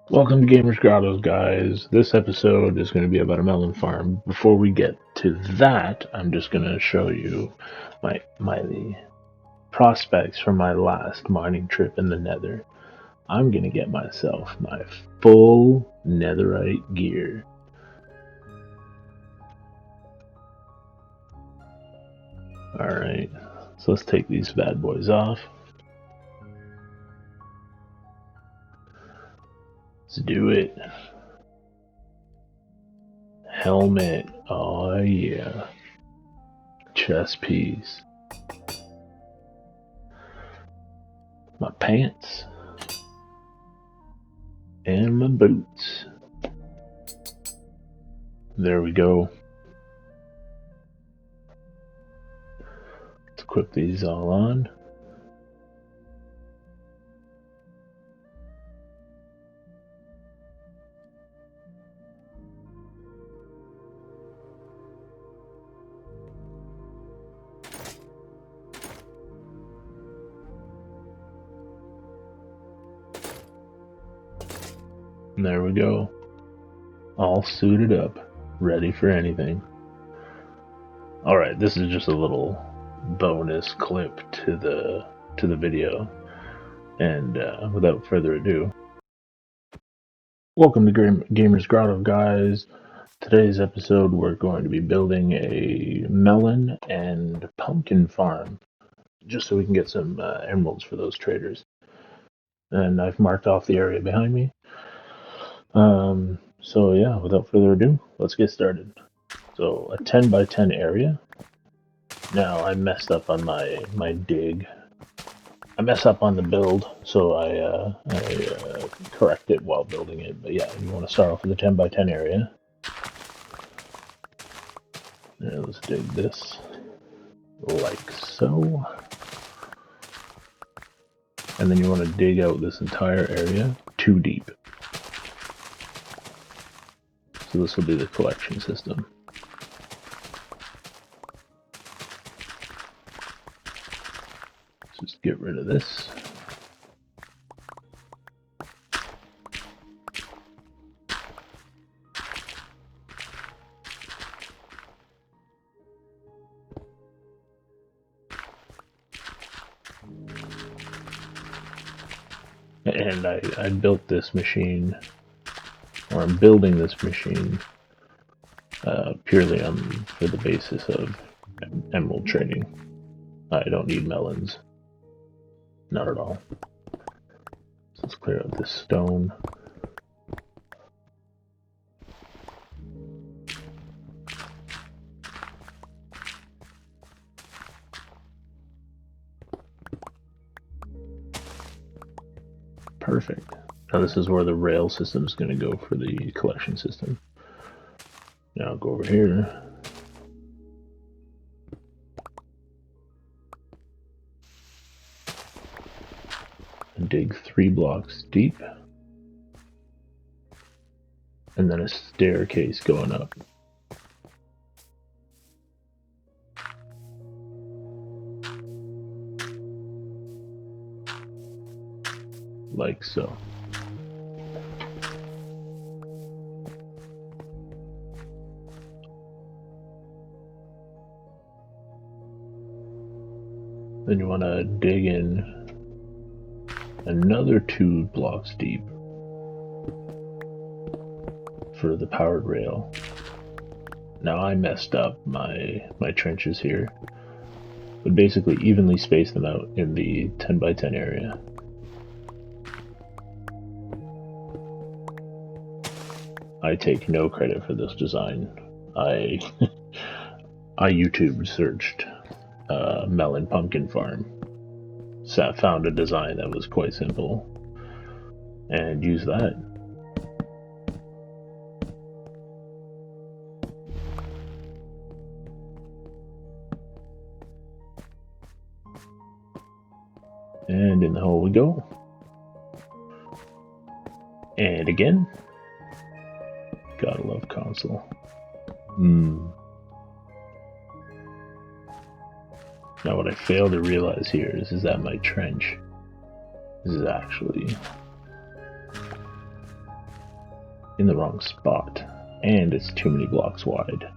Welcome to Gamers Grottos, guys. This episode is going to be about a melon farm. Before we get to that, I'm just going to show you my prospects for my last mining trip in the Nether. I'm going to get myself my full netherite gear. Alright, so let's take these bad boys off. Let's do it. Helmet. Oh yeah. Chest piece. My pants. And my boots. There we go. Let's equip these all on. And there we go. All suited up, ready for anything. Alright, this is just a little bonus clip to the video. And without further ado, welcome to Gamers Grotto, guys. Today's episode we're going to be building a melon and pumpkin farm, just so we can get some emeralds for those traders. And I've marked off the area behind me. So yeah, without further ado, let's get started. So a 10 by 10 area. Now I messed up on my dig. I messed up on the build, so I correct it while building it. But yeah, you want to start off with a 10 by 10 area. Now let's dig this like so. And then you want to dig out this entire area 2 deep. So this will be the collection system. Let's just get rid of this. And I built this machine, or I'm building this machine purely for the basis of emerald trading. I don't need melons. Not at all. So let's clear out this stone. Perfect. Now this is where the rail system is going to go for the collection system. Now I'll go over here. And dig 3 blocks deep. And then a staircase going up. Like so. Then you want to dig in another 2 blocks deep for the powered rail. Now I messed up my trenches here, but basically evenly space them out in the 10 by 10 area. I take no credit for this design. I YouTube searched melon pumpkin farm, found a design that was quite simple, and used that. And in the hole we go. And again. Gotta love console. Now what I fail to realize here is that my trench is actually in the wrong spot, and it's too many blocks wide.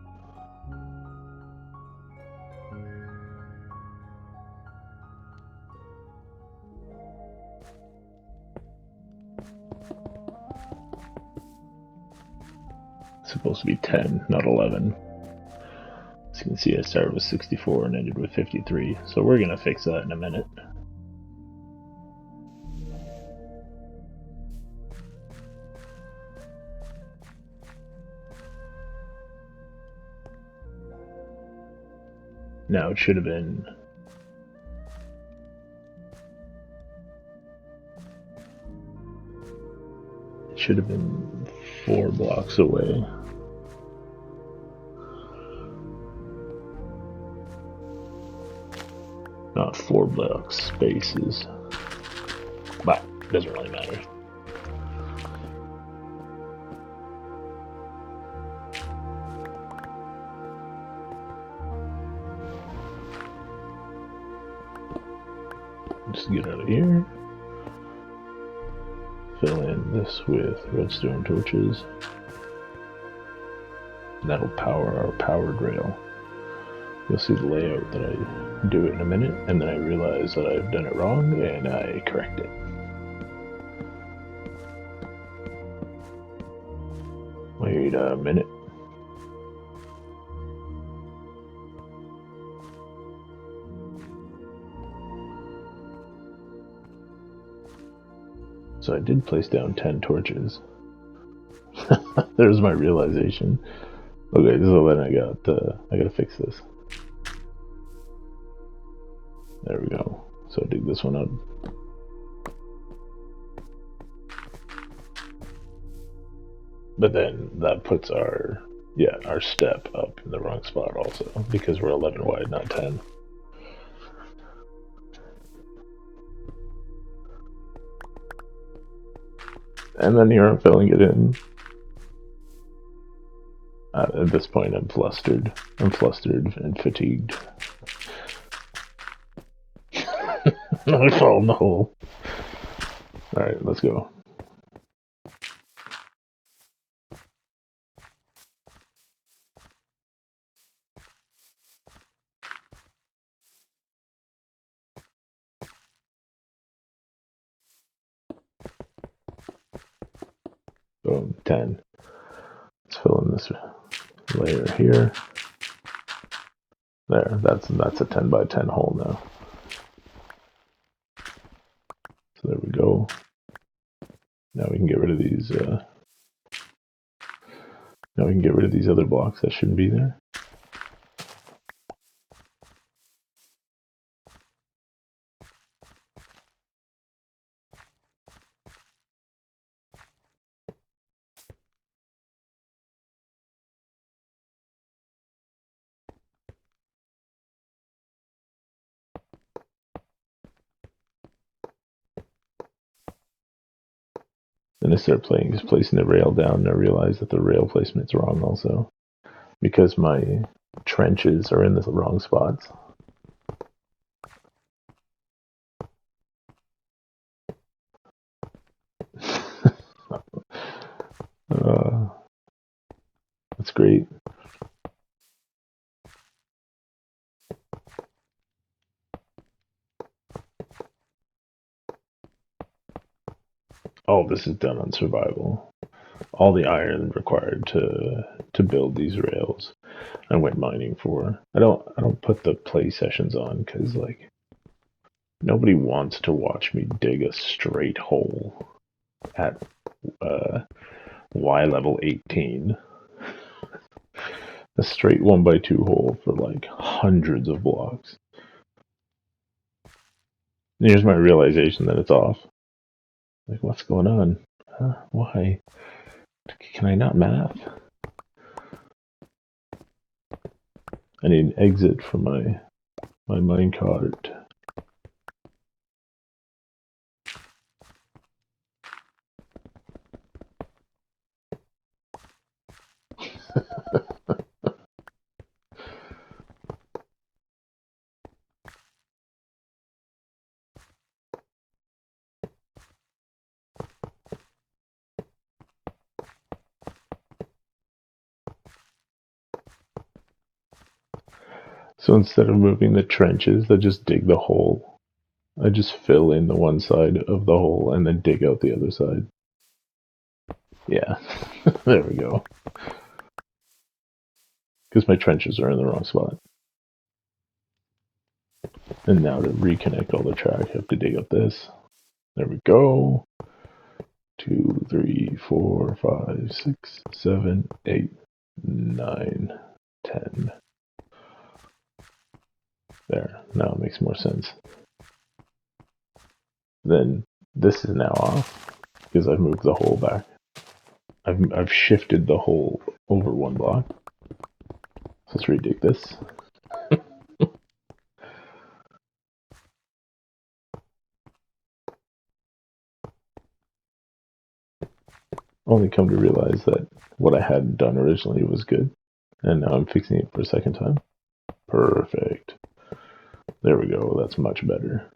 It's supposed to be 10, not 11. As you can see, I started with 64 and ended with 53, so we're going to fix that in a minute. Now it should have been should have been 4 blocks away. Not 4 block spaces. But it doesn't really matter. Just get out of here. Fill in this with redstone torches. That'll power our powered rail. You'll see the layout that I do it in a minute, and then I realize that I've done it wrong, and I correct it. Wait a minute. So I did place down 10 torches. There's my realization. Okay, so then I gotta fix this. There we go. So dig this one up. But then that puts our step up in the wrong spot also, because we're 11 wide, not 10. And then here I'm filling it in. At this point I'm flustered. I'm flustered and fatigued. I fall in the hole. Alright, let's go. Boom, 10. Let's fill in this layer here. There, that's a 10 by 10 hole now. So there we go. Now we can get rid of these. Now we can get rid of these other blocks that shouldn't be there. Then I start placing the rail down, and I realize that the rail placement's wrong also, because my trenches are in the wrong spots. That's great. All this is done on survival. All the iron required to build these rails, I went mining for. I don't put the play sessions on because like nobody wants to watch me dig a straight hole at Y level 18. A straight 1x2 hole for like hundreds of blocks. And here's my realization that it's off. Like, what's going on? Huh? Why? Can I not math? I need an exit from my minecart. So instead of moving the trenches, I just dig the hole. I just fill in the one side of the hole and then dig out the other side. Yeah, there we go. Because my trenches are in the wrong spot. And now to reconnect all the track, I have to dig up this. There we go. 2, 3, 4, 5, 6, 7, 8, 9, 10. There, now it makes more sense. Then this is now off because I've moved the hole back. I've shifted the hole over one block. So let's redig this. Only come to realize that what I had done originally was good. And now I'm fixing it for a second time. Perfect. There we go. That's much better.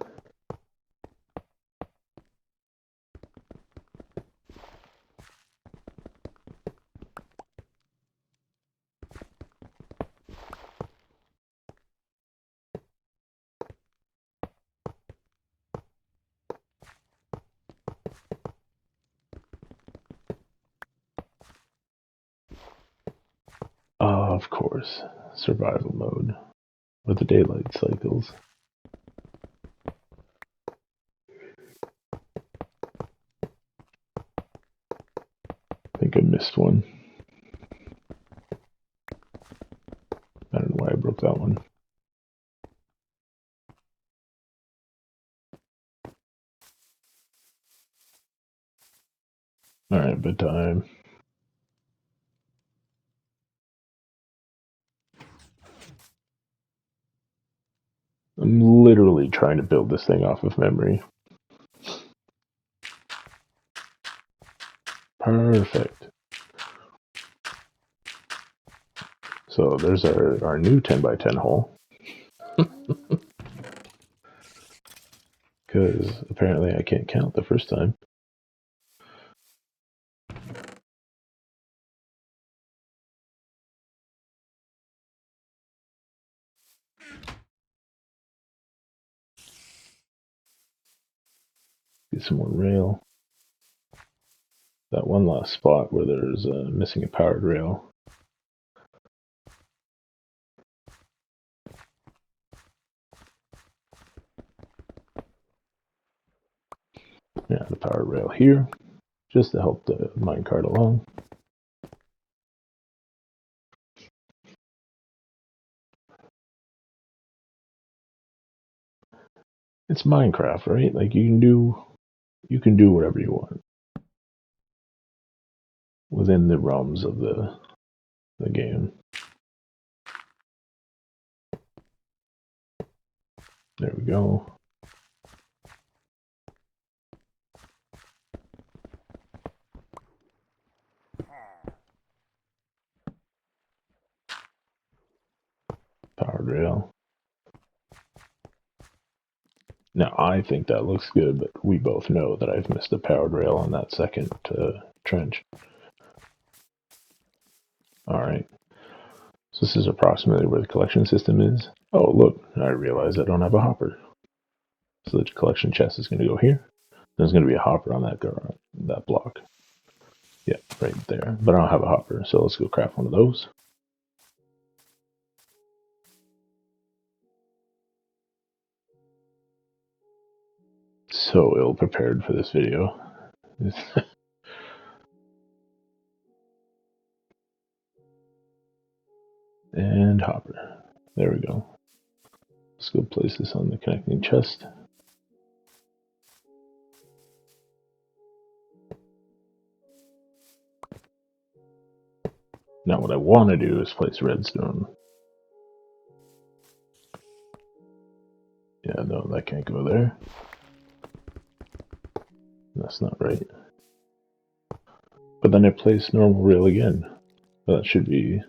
Of course, survival mode with the daylight cycles. I think I missed one. I don't know why I broke that one. Alright, bedtime. I'm literally trying to build this thing off of memory. Perfect. So there's our new 10 by 10 hole. Because apparently I can't count the first time. Get some more rail. That one last spot where there's missing a powered rail. Yeah, the powered rail here, just to help the minecart along. It's Minecraft, right? Like you can do whatever you want within the realms of the game. There we go. Powered rail. Now I think that looks good, but we both know that I've missed a powered rail on that second trench. Alright. So this is approximately where the collection system is. Oh, look, I realize I don't have a hopper. So the collection chest is going to go here. There's going to be a hopper on that block. Yeah, right there. But I don't have a hopper, so let's go craft one of those. So ill prepared for this video. And hopper. There we go. Let's go place this on the connecting chest. Now what I want to do is place redstone. Yeah, no, that can't go there. That's not right. But then I place normal rail again. That should be...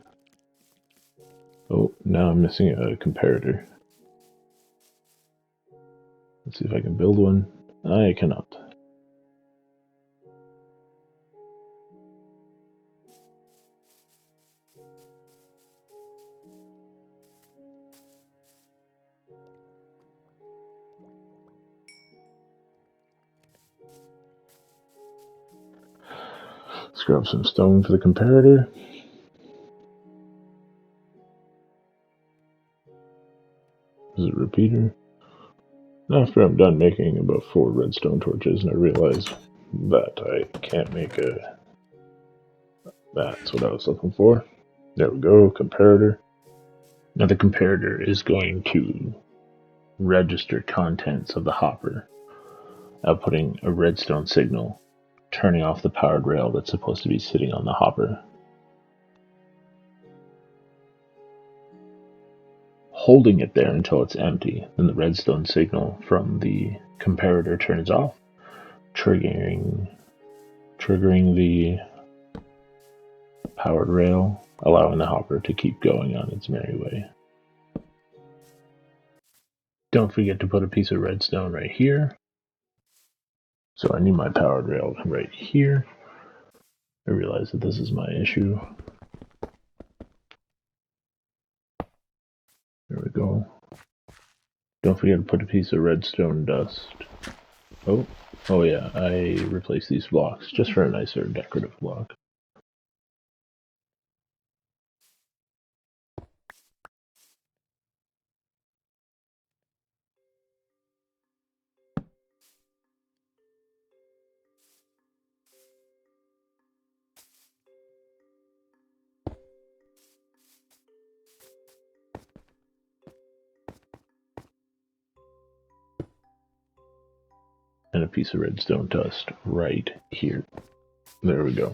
Oh, now I'm missing a comparator. Let's see if I can build one. I cannot. Let's grab some stone for the comparator. Is it a repeater? After I'm done making about 4 redstone torches, and I realize that I can't make a... That's what I was looking for. There we go, comparator. Now the comparator is going to register contents of the hopper, outputting a redstone signal, turning off the powered rail that's supposed to be sitting on the hopper. Holding it there until it's empty, then the redstone signal from the comparator turns off, triggering the powered rail, allowing the hopper to keep going on its merry way. Don't forget to put a piece of redstone right here. So I need my powered rail right here. I realize that this is my issue. There we go. Don't forget to put a piece of redstone dust. Oh yeah, I replaced these blocks just for a nicer decorative block. And a piece of redstone dust right here. There we go.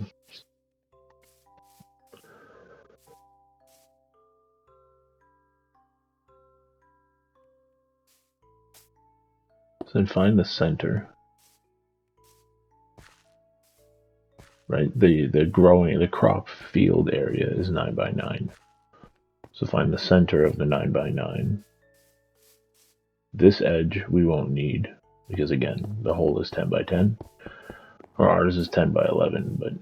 So then find the center. Right, the crop field area is 9 by 9. So find the center of the 9 by 9. This edge we won't need, because again, the hole is 10 by 10. Or ours is 10 by 11, but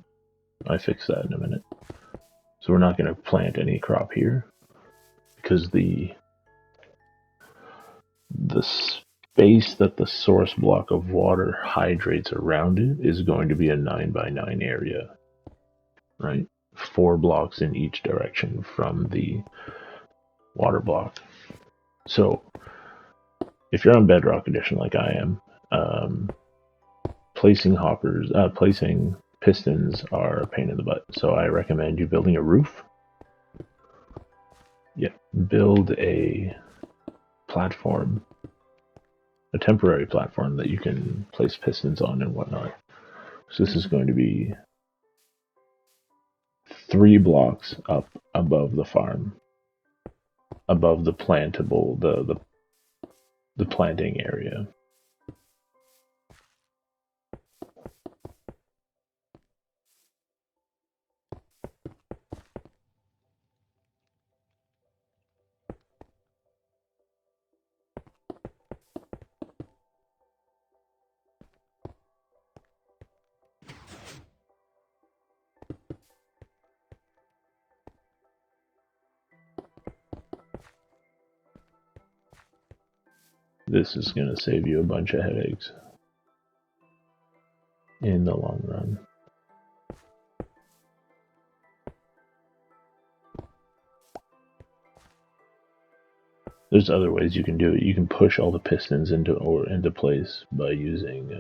I fix that in a minute. So we're not going to plant any crop here, because the space that the source block of water hydrates around it is going to be a 9 by 9 area, right? 4 blocks in each direction from the water block. So if you're on Bedrock Edition like I am, placing pistons are a pain in the butt. So I recommend you building a roof. Yeah, build a platform, a temporary platform that you can place pistons on and whatnot. So this is going to be 3 blocks up above the farm, above the plantable, the planting area. This is going to save you a bunch of headaches in the long run. There's other ways you can do it. You can push all the pistons into place by using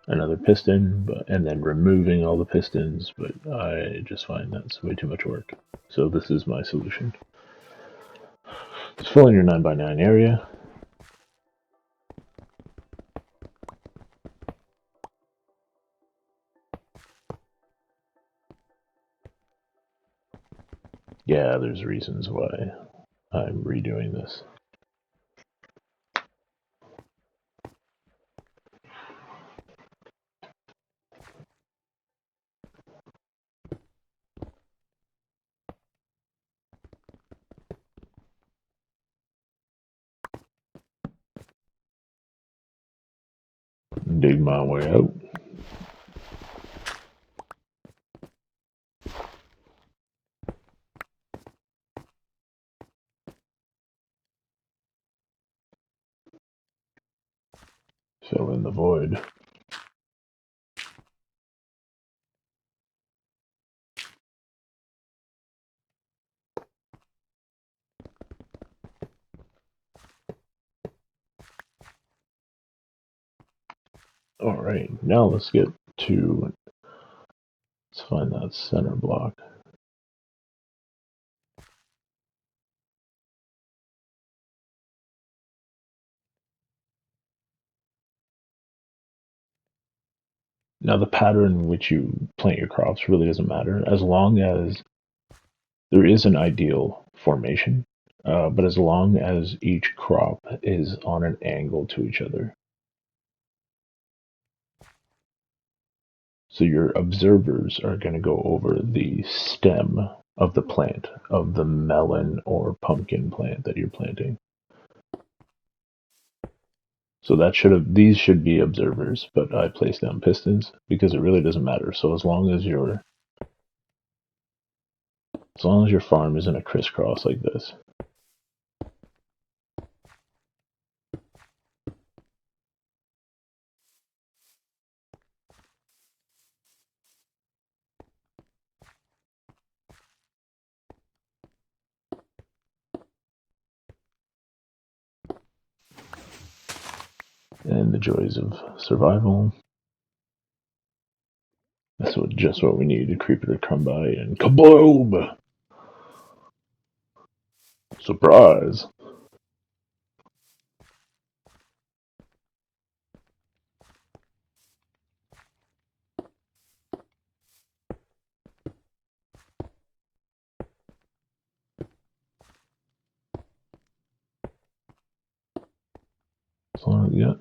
another piston, and then removing all the pistons. But I just find that's way too much work. So this is my solution. Just fill in your 9 by 9 area. Yeah, there's reasons why I'm redoing this. Dig my way out. Fill in the void. Alright, now let's find that center block. Now the pattern in which you plant your crops really doesn't matter, as long as there is an ideal formation, but as long as each crop is on an angle to each other. So your observers are going to go over the stem of the plant, of the melon or pumpkin plant that you're planting. So these should be observers, but I place down pistons because it really doesn't matter. So as long as your farm isn't a crisscross like this. And the joys of survival. That's just what we need. A creeper to come by and kaboom! Surprise!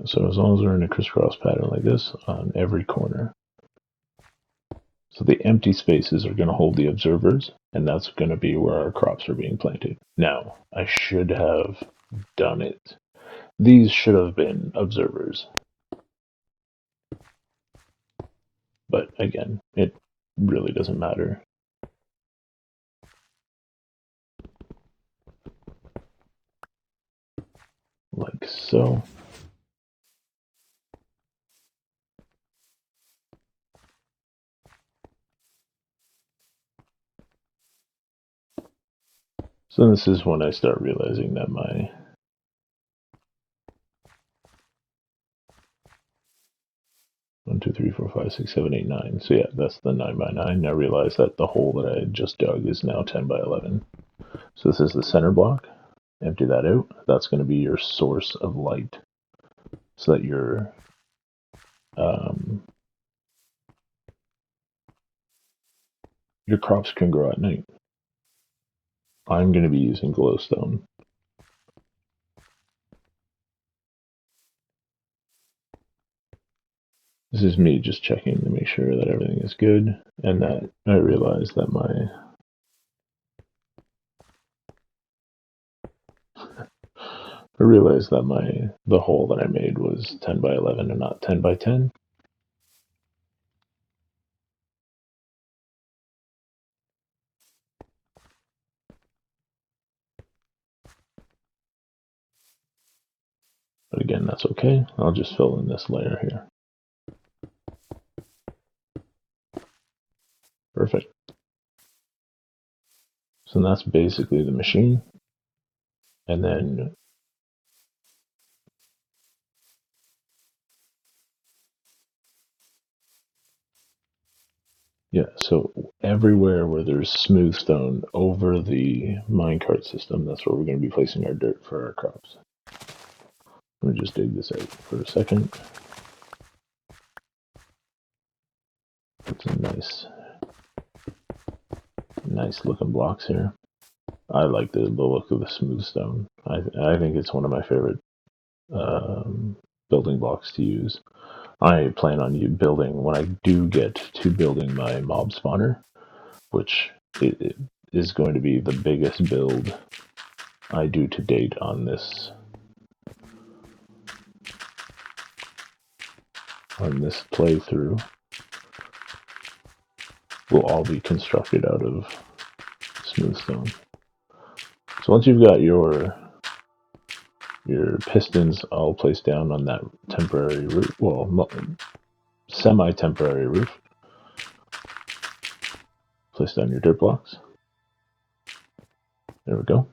So as long as we're in a crisscross pattern like this on every corner. So the empty spaces are going to hold the observers, and that's going to be where our crops are being planted. Now, I should have done it. These should have been observers. But again, it really doesn't matter. Like so. So this is when I start realizing that my 1, 2, 3, 4, 5, 6, 7, 8, 9. So yeah, that's the 9 by 9. I realize that the hole that I had just dug is now 10 by 11. So this is the center block. Empty that out. That's going to be your source of light, so that your crops can grow at night. I'm going to be using glowstone. This is me just checking to make sure that everything is good, and that I realize that the hole that I made was 10 by 11 and not 10 by 10. But again, that's okay. I'll just fill in this layer here. Perfect. So that's basically the machine. And then yeah, so everywhere where there's smooth stone over the minecart system, that's where we're going to be placing our dirt for our crops. Let me just dig this out for a second. Put some nice looking blocks here. I like the look of the smooth stone. I think it's one of my favorite building blocks to use. I plan on building, when I do get to building my mob spawner, which it is going to be the biggest build I do to date on this playthrough, will all be constructed out of smooth stone. So once you've got your Your pistons I'll place down on that temporary roof, well, semi-temporary roof. Place down your dirt blocks. There we go.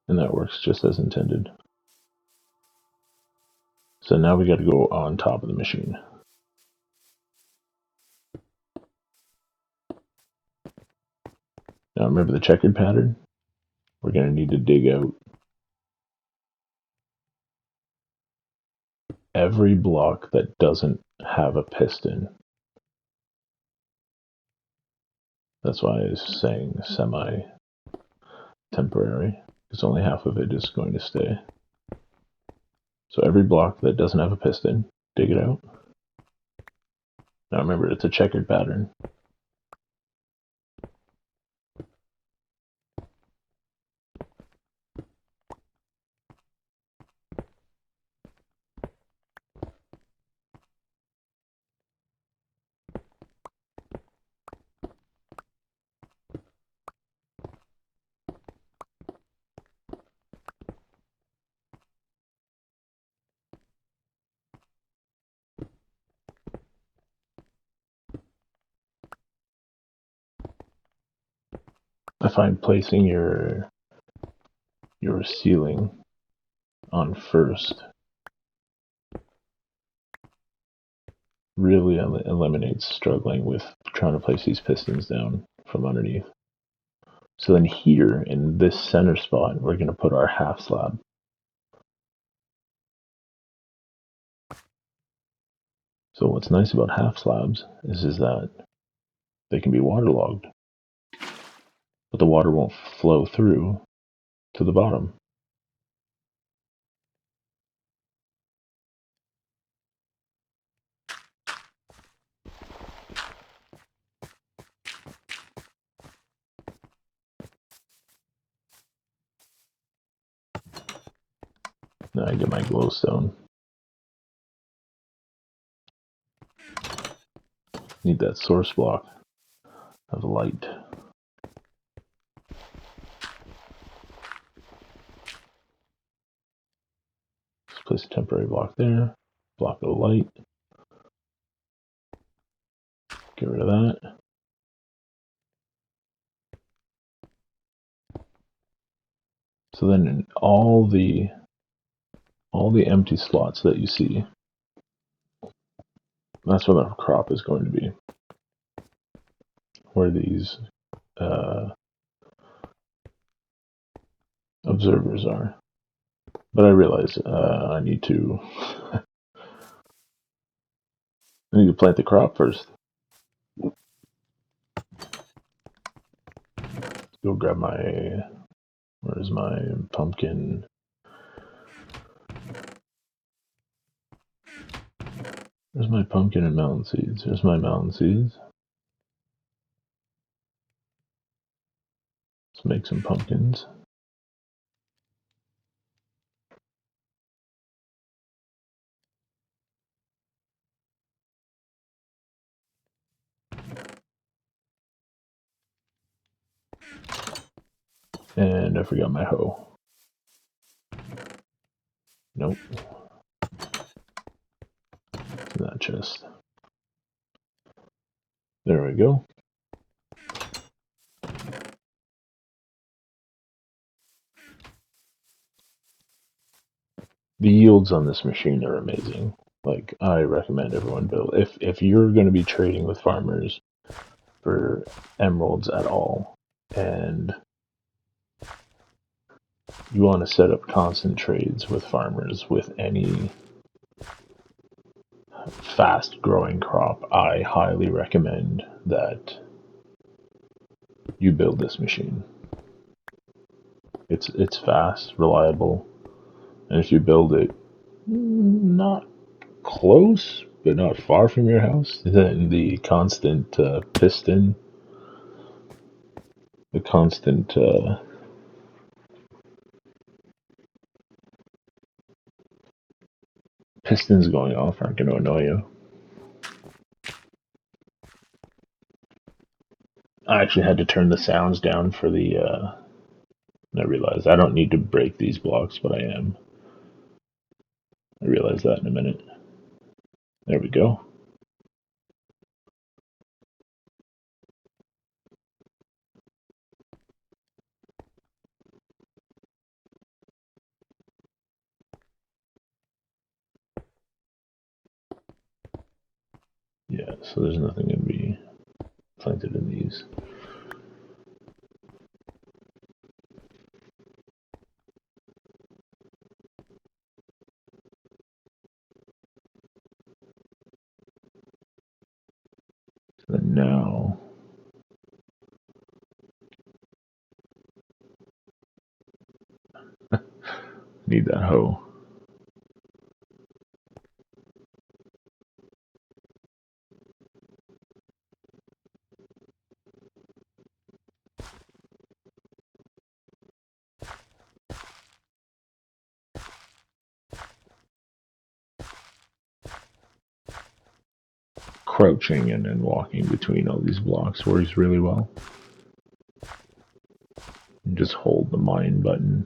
And that works just as intended. So now we got to go on top of the machine. Now remember the checkered pattern? We're going to need to dig out every block that doesn't have a piston. That's why I was saying semi-temporary, because only half of it is going to stay. So every block that doesn't have a piston, dig it out. Now remember, it's a checkered pattern. I find placing your ceiling on first really eliminates struggling with trying to place these pistons down from underneath. So then here in this center spot, we're going to put our half slab. So what's nice about half slabs is that they can be waterlogged, but the water won't flow through to the bottom. Now I get my glowstone. Need that source block of light. Just place a temporary block there, block of light. Get rid of that. So then in all the empty slots that you see, that's where the crop is going to be. Where these observers are. But I realize I need to plant the crop first. Go grab my, where's my pumpkin? Where's my pumpkin and melon seeds? There's my melon seeds. Let's make some pumpkins. And I forgot my hoe. Nope. In that chest. There we go. The yields on this machine are amazing. Like, I recommend everyone build. If you're going to be trading with farmers for emeralds at all, and you want to set up constant trades with farmers with any fast growing crop, I highly recommend that you build this machine. It's fast, reliable, and if you build it not close but not far from your house, then the constant piston, the constant pistons going off aren't going to annoy you. I actually had to turn the sounds down for the, I realized I don't need to break these blocks, but I am. I realized that in a minute. There we go. Yeah, so there's nothing going to be planted in these. So then now, need that hoe. Crouching and then walking between all these blocks works really well. You just hold the mine button.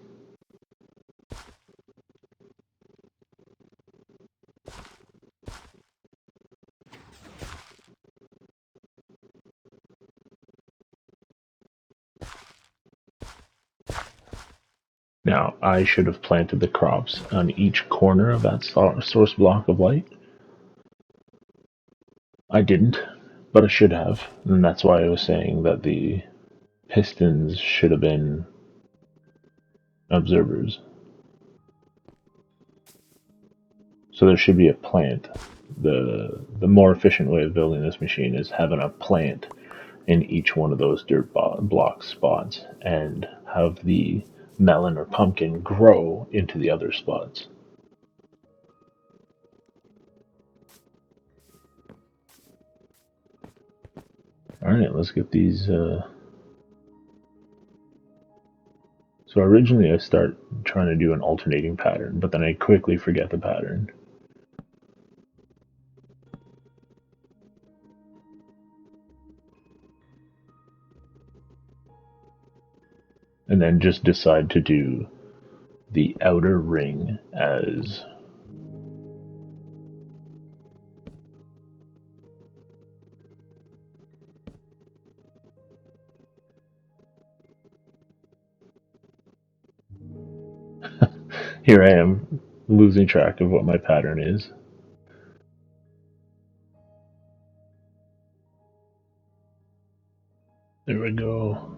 Now, I should have planted the crops on each corner of that source block of light. I didn't, but I should have, and that's why I was saying that the pistons should have been observers. So there should be a plant. The more efficient way of building this machine is having a plant in each one of those dirt block spots and have the melon or pumpkin grow into the other spots. Alright, let's get these. So originally I start trying to do an alternating pattern, but then I quickly forget the pattern. And then just decide to do the outer ring as here I am losing track of what my pattern is. There we go.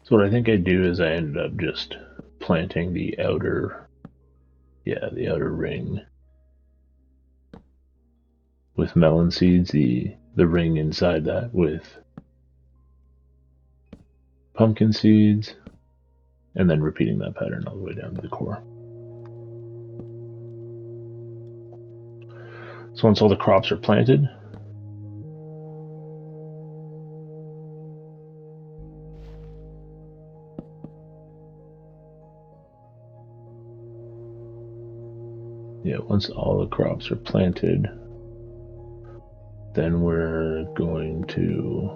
So what I think I do is I ended up just planting the outer, the outer ring with melon seeds, the ring inside that with pumpkin seeds, and then repeating that pattern all the way down to the core. So once all the crops are planted, once all the crops are planted, then we're going to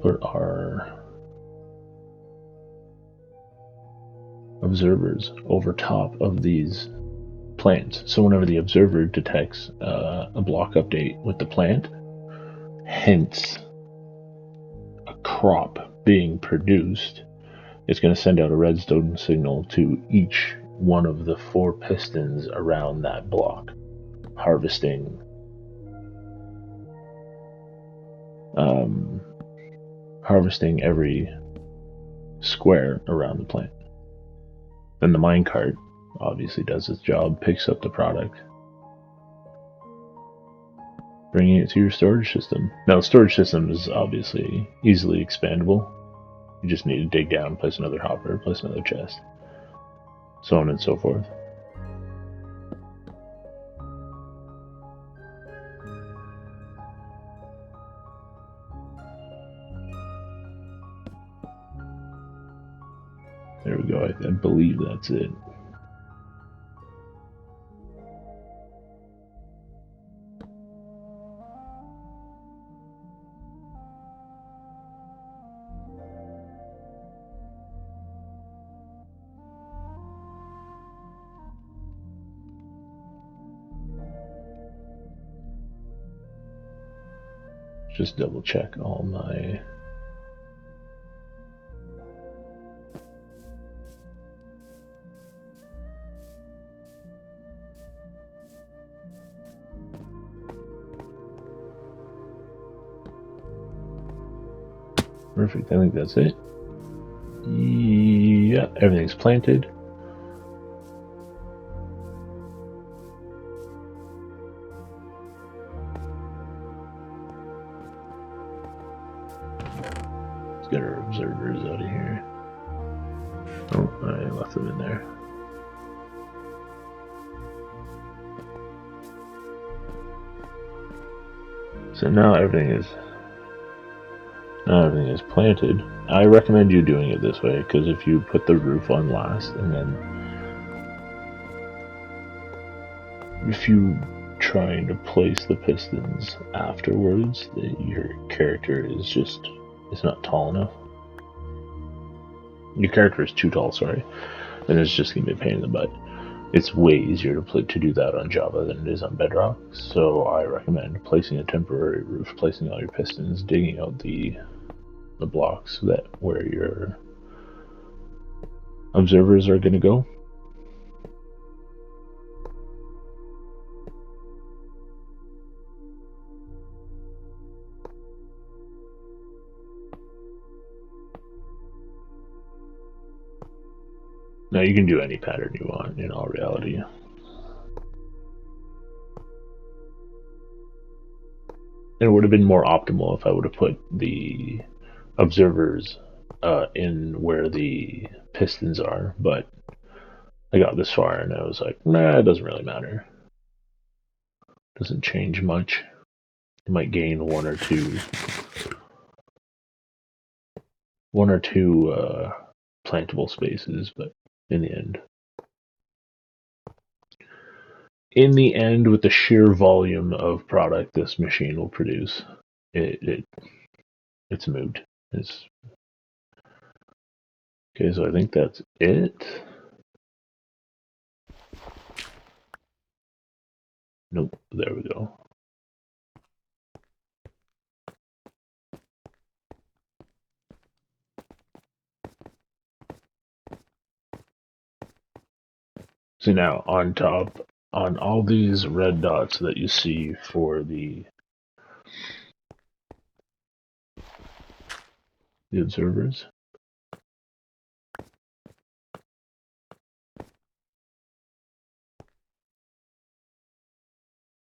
put our observers over top of these plants. So whenever the observer detects a block update with the plant, hence a crop being produced, it's going to send out a redstone signal to each one of the 4 pistons around that block, harvesting every square around the plant. Then the minecart obviously does its job, picks up the product, bringing it to your storage system. Now, the storage system is obviously easily expandable. You just need to dig down, place another hopper, place another chest, so on and so forth. There we go. I believe that's it. Just double check all my... Perfect, I think that's it. Yeah, everything's planted. Let's get our observers out of here. Oh, I left them in there. So now everything is planted. I recommend you doing it this way, because if you put the roof on last and then if you trying to place the pistons afterwards, your character is just, it's not tall enough. Your character is too tall, sorry, and it's just gonna be a pain in the butt. It's way easier to do that on Java than it is on Bedrock, so I recommend placing a temporary roof, placing all your pistons, digging out the blocks that where your observers are going to go. Now you can do any pattern you want in all reality. And it would have been more optimal if I would have put the observers in where the pistons are, but I got this far and I was like, nah, it doesn't really matter. Doesn't change much. You might gain one or two plantable spaces, but in the end, with the sheer volume of product this machine will produce, it's moved. Okay, so I think that's it. Nope, there we go. So now on top, on all these red dots that you see for the observers,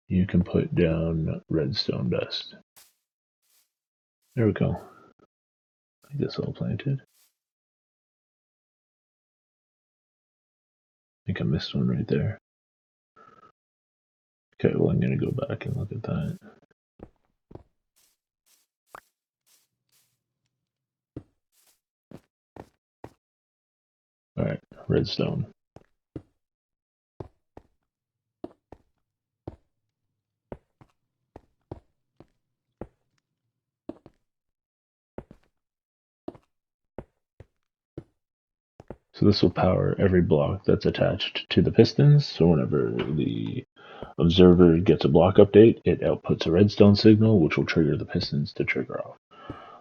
you can put down redstone dust. There we go. I think that's all planted. I think I missed one right there. Okay, well I'm gonna go back and look at that. Alright, redstone. So this will power every block that's attached to the pistons. So whenever the observer gets a block update, it outputs a redstone signal, which will trigger the pistons to trigger off.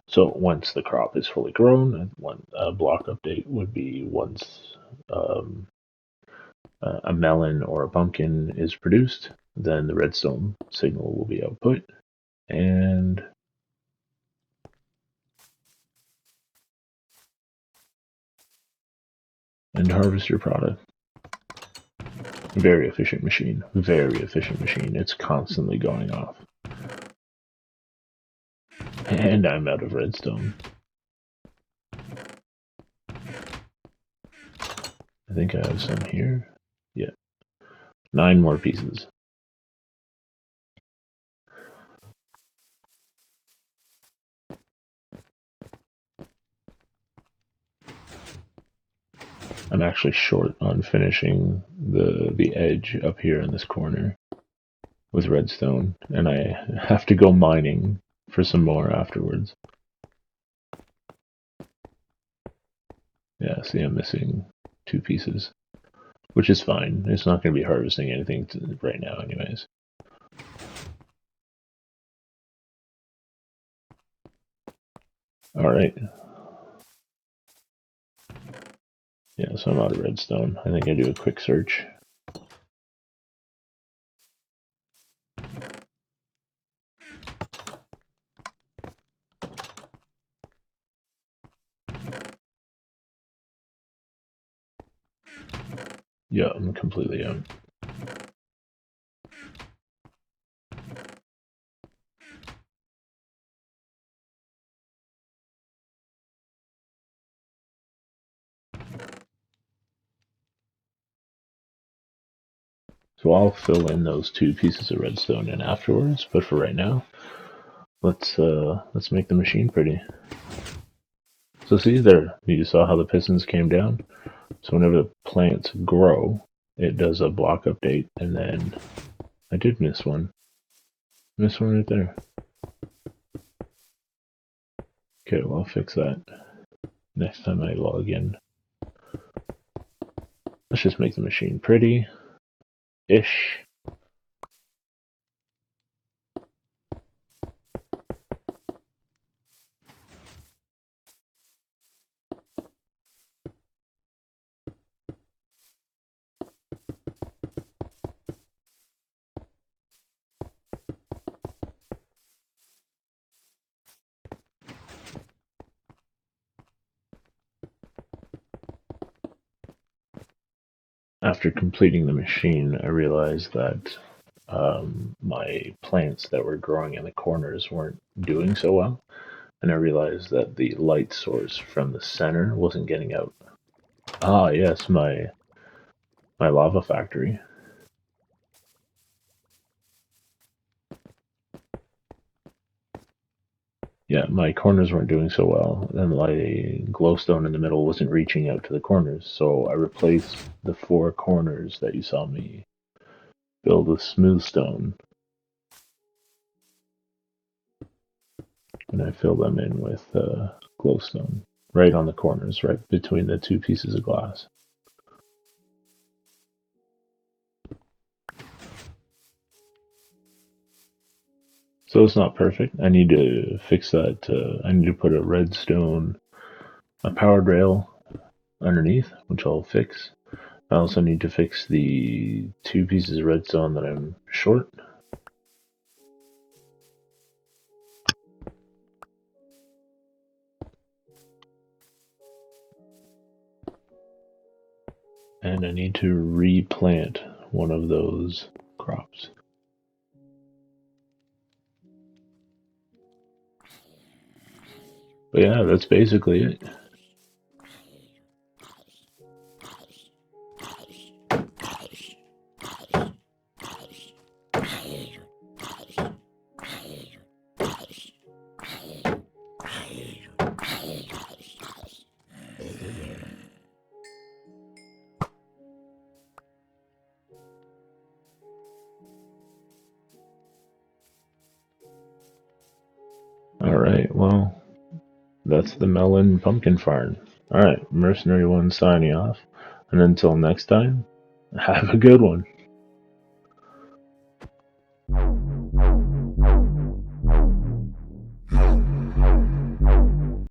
So once the crop is fully grown, one block update would be once a melon or a pumpkin is produced, then the redstone signal will be output, and harvest your product. Very efficient machine. Very efficient machine. It's constantly going off. And I'm out of redstone. I think I have some here. Yeah. 9 more pieces. I'm actually short on finishing the edge up here in this corner with redstone, and I have to go mining for some more afterwards. Yeah, see, I'm missing 2 pieces, which is fine. It's not going to be harvesting anything right now anyways. Alright. Yeah, so I'm out of redstone. I think I do a quick search. Yeah, I'm completely out. So I'll fill in those 2 pieces of redstone in afterwards, but for right now, let's make the machine pretty. So see there, you saw how the pistons came down? So whenever the plants grow, it does a block update, and then I did miss one. Miss one right there. Okay, well I'll fix that next time I log in. Let's just make the machine pretty-ish. After completing the machine, I realized that my plants that were growing in the corners weren't doing so well, and I realized that the light source from the center wasn't getting out. Ah, yes, my lava factory. Yeah, my corners weren't doing so well, and my glowstone in the middle wasn't reaching out to the corners, so I replaced the 4 corners that you saw me build with smooth stone, and I fill them in with glowstone, right on the corners, right between the 2 pieces of glass. So it's not perfect. I need to fix that. I need to put a redstone, a powered rail underneath, which I'll fix. I also need to fix the 2 pieces of redstone that I'm short. And I need to replant one of those crops. But yeah, that's basically it. Alright, well, that's the melon pumpkin farm. Alright, Mercenary One signing off. And until next time, have a good one.